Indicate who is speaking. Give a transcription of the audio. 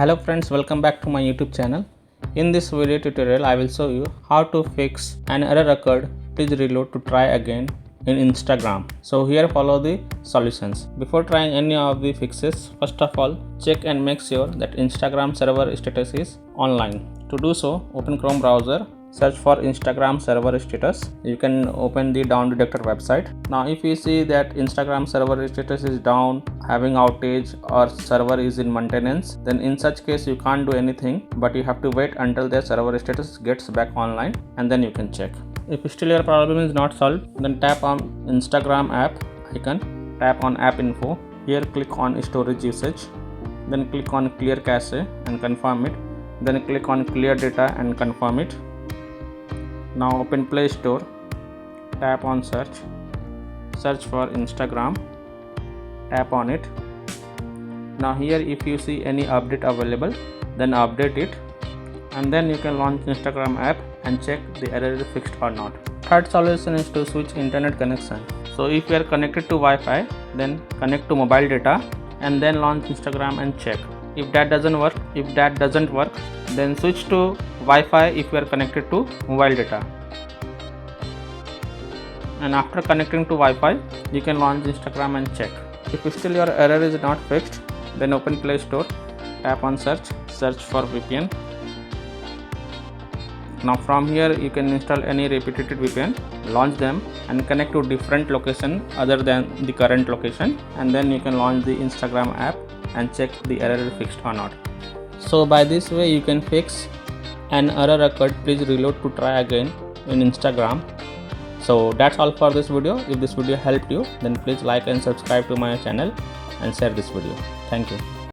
Speaker 1: Hello friends, welcome back to my YouTube channel. In this video tutorial I will show you how to fix an error occurred. Please reload to try again in Instagram. So here follow the solutions. Before trying any of the fixes, first of all check and make sure that Instagram server status is online. To do so, open Chrome browser, search for Instagram server status. You can open the down detector website. Now if you see that Instagram server status is down, having outage or server is in maintenance, then in such case you can't do anything, but you have to wait until the server status gets back online and then you can check. If still your problem is not solved, then tap on Instagram app icon, tap on app info. Here click on storage usage, then click on clear cache and confirm it, then click on clear data and confirm it. Now open Play Store, tap on search for Instagram, tap on it. Now here if you see any update available, then update it, and then you can launch Instagram app and check the error is fixed or not. Third solution is to switch internet connection. So if you are connected to Wi-Fi, then connect to mobile data and then launch Instagram and check. If that doesn't work, then switch to Wi-Fi if you are connected to mobile data. And after connecting to Wi-Fi, you can launch Instagram and check. If still your error is not fixed, then open Play Store, tap on search for VPN. Now from here you can install any reputed VPN, launch them and connect to different location other than the current location, and then you can launch the Instagram app and check the error is fixed or not. So by this way you can fix an error occurred. Please reload to try again in Instagram. So that's all for this video. If this video helped you, then please like and subscribe to my channel and share this video. Thank you.